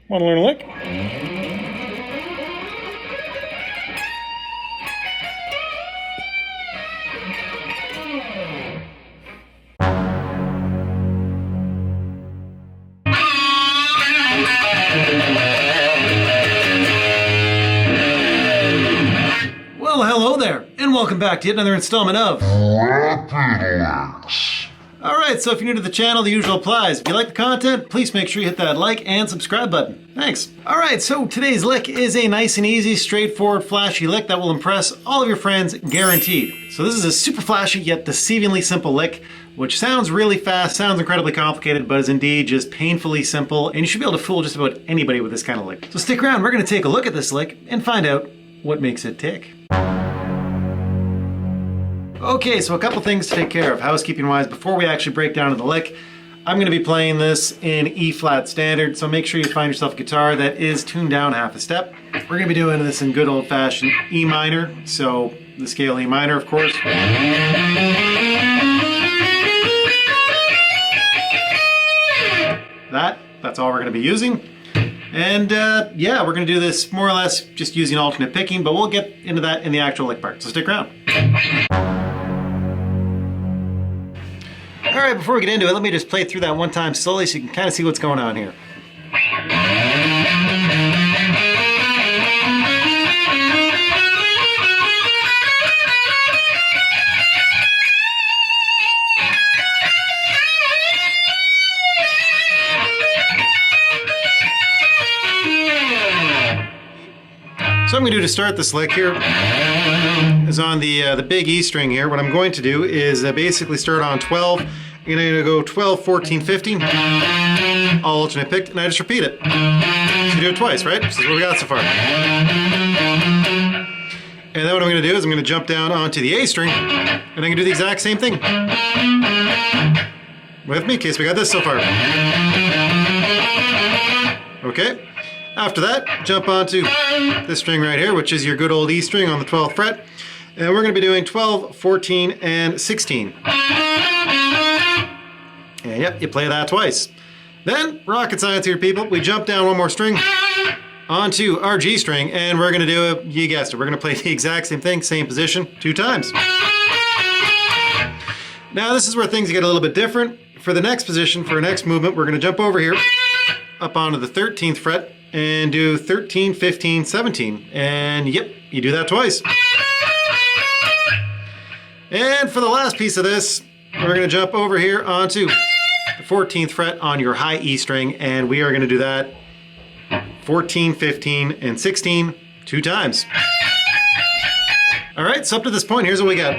Want to learn a lick? Well, hello there, and welcome back to yet another installment of Preface. Alright, so if you're new to the channel, the usual applies. If you like the content, please make sure you hit that like and subscribe button. Thanks. Alright, so today's lick is a nice and easy, straightforward, flashy lick that will impress all of your friends, guaranteed. So this is a super flashy yet deceivingly simple lick, which sounds really fast, sounds incredibly complicated, but is indeed just painfully simple, and you should be able to fool just about anybody with this kind of lick. So stick around, we're going to take a look at this lick and find out what makes it tick. Okay, so a couple things to take care of housekeeping-wise before we actually break down to the lick. I'm going to be playing this in E-flat standard, so make sure you find yourself a guitar that is tuned down half a step. We're going to be doing this in good old-fashioned E minor, so the scale E minor, of course. That's all we're going to be using. And yeah, we're going to do this more or less just using alternate picking, but we'll get into that in the actual lick part, so stick around. All right, before we get into it, let me just play through that one time slowly so you can kind of see what's going on here. So what I'm going to do to start this lick here is on the big E string here. What I'm going to do is basically start on 12. I'm going to go 12, 14, 15, all alternate picked, and I just repeat it. So you do it twice, right? This is what we got so far. And then what I'm going to do is I'm going to jump down onto the A string, and I'm going to do the exact same thing. With me, in case we got this so far. Okay. After that, jump onto this string right here, which is your good old E string on the 12th fret. And we're going to be doing 12, 14, and 16. And yep, you play that twice. Then, rocket science here, people. We jump down one more string onto our G string, and we're going to do, you guessed it, we're going to play the exact same thing, same position, 2 times. Now, this is where things get a little bit different. For the next position, for our next movement, we're going to jump over here, up onto the 13th fret, and do 13, 15, 17. And yep, you do that twice. And for the last piece of this, we're going to jump over here onto the 14th fret on your high E string, and we are going to do that 14, 15, and 16 2 times. All right, so up to this point, here's what we got.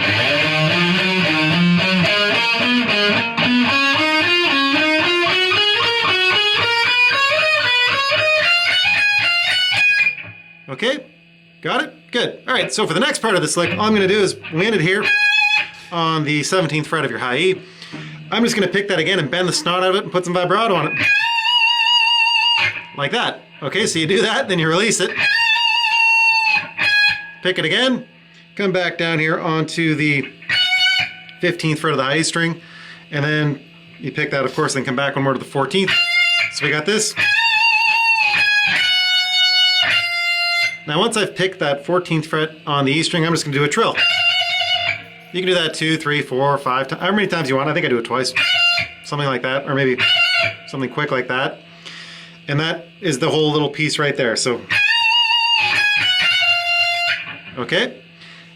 Okay, got it? Good. All right, so for the next part of this lick, all I'm going to do is land it here on the 17th fret of your high E. I'm just going to pick that again and bend the snot out of it and put some vibrato on it. Like that. Okay, so you do that, then you release it. Pick it again. Come back down here onto the 15th fret of the high E string. And then you pick that, of course, then come back one more to the 14th. So we got this. Now once I've picked that 14th fret on the E string, I'm just going to do a trill. You can do that 2, 3, 4, 5 times, however many times you want. I think I do it twice. Something like that, or maybe something quick like that. And that is the whole little piece right there. So, okay.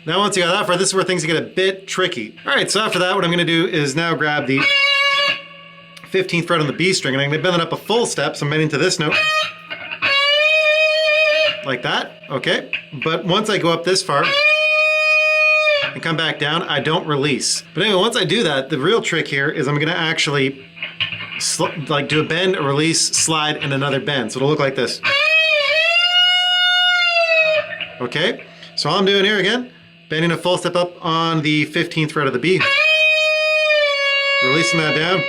Now once you got that far, this is where things get a bit tricky. All right, so after that, what I'm going to do is now grab the 15th fret on the B string, and I'm going to bend it up a full step, so I'm bending to this note. Like that, okay. But once I go up this far and come back down, I don't release. But anyway, once I do that, the real trick here is I'm gonna actually like do a bend, a release, slide, and another bend. So it'll look like this. Okay, so all I'm doing here again, bending a full step up on the 15th fret of the B, releasing that down,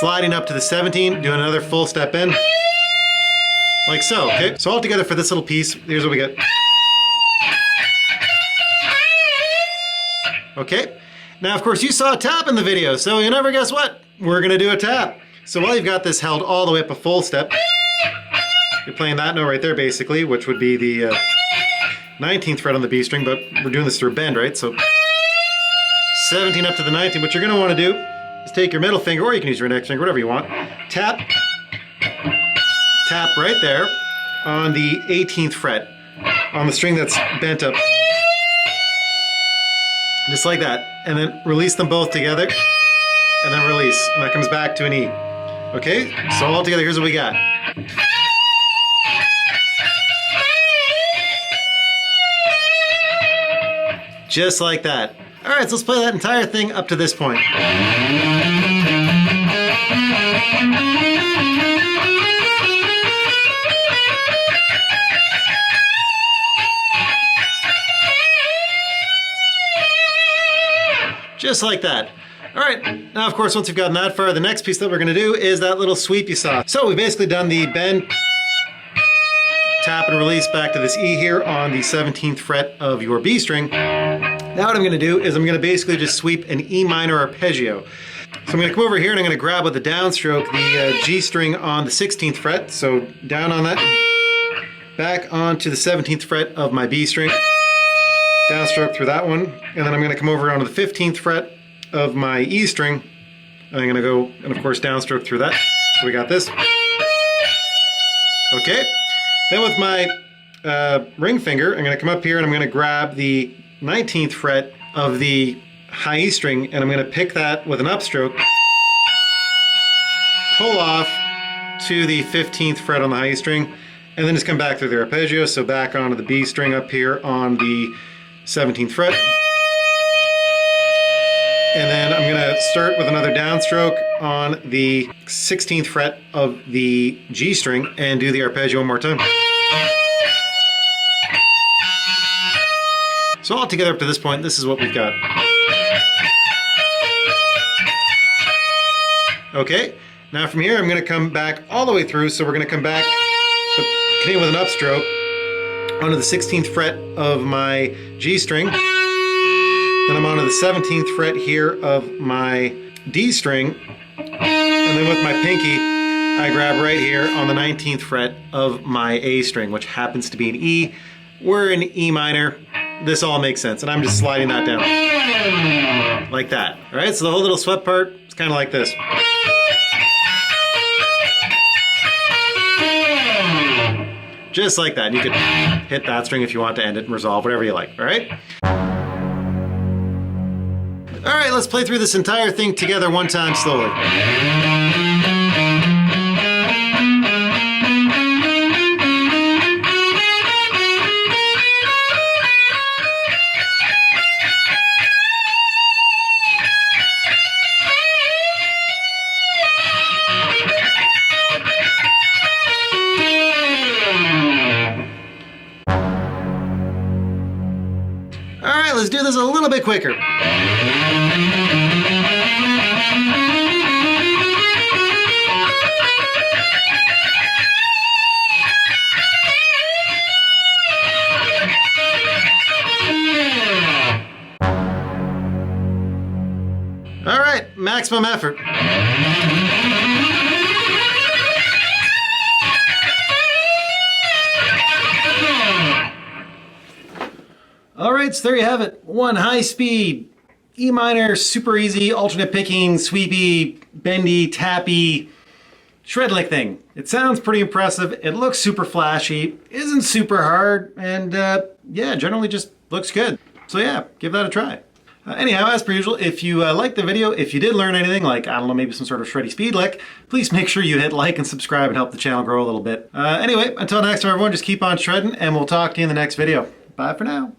sliding up to the 17, doing another full step in. Like so, okay? So all together for this little piece, here's what we get. Okay? Now, of course, you saw a tap in the video, so you never guess what? We're gonna do a tap. So while you've got this held all the way up a full step, you're playing that note right there basically, which would be the 19th fret on the B string, but we're doing this through a bend, right? So 17 up to the 19. What you're going to want to do is take your middle finger, or you can use your index finger, whatever you want. Tap right there on the 18th fret on the string that's bent up. Just like that. And then release them both together, and then release. And that comes back to an E. Okay? So all together, here's what we got. Just like that. All right, so let's play that entire thing up to this point. Just like that. All right, now of course, once you've gotten that far, the next piece that we're gonna do is that little sweep you saw. So we've basically done the bend, tap and release back to this E here on the 17th fret of your B string. Now what I'm gonna do is I'm gonna basically just sweep an E minor arpeggio. So I'm gonna come over here and I'm gonna grab with the downstroke the G string on the 16th fret. So down on that, back onto the 17th fret of my B string, downstroke through that one, and then I'm gonna come over onto the 15th fret of my E string, and I'm gonna go, and of course downstroke through that. So we got this. Okay, then with my ring finger, I'm gonna come up here and I'm gonna grab the 19th fret of the high E string, and I'm going to pick that with an upstroke, pull off to the 15th fret on the high E string, and then just come back through the arpeggio, so back onto the B string up here on the 17th fret. And then I'm going to start with another downstroke on the 16th fret of the G string and do the arpeggio one more time. So all together up to this point, this is what we've got. Okay, now from here I'm going to come back all the way through, so we're going to come back, continue with an upstroke onto the 16th fret of my G string, then I'm onto the 17th fret here of my D string, and then with my pinky I grab right here on the 19th fret of my A string, which happens to be an E. We're in E minor. This all makes sense, and I'm just sliding that down like that. All right, so the whole little swept part is kind of like this. Just like that. And you could hit that string if you want to end it and resolve, whatever you like. All right. All right, let's play through this entire thing together one time slowly. Let's do this a little bit quicker. All right, maximum effort. All right, so there you have it. One high-speed, E minor, super easy, alternate picking, sweepy, bendy, tappy, shred lick thing. It sounds pretty impressive. It looks super flashy, isn't super hard, and yeah, generally just looks good. So yeah, give that a try. Anyhow, as per usual, if you liked the video, if you did learn anything, like, I don't know, maybe some sort of shreddy speed lick, please make sure you hit like and subscribe and help the channel grow a little bit. Anyway, until next time, everyone, just keep on shredding, and we'll talk to you in the next video. Bye for now.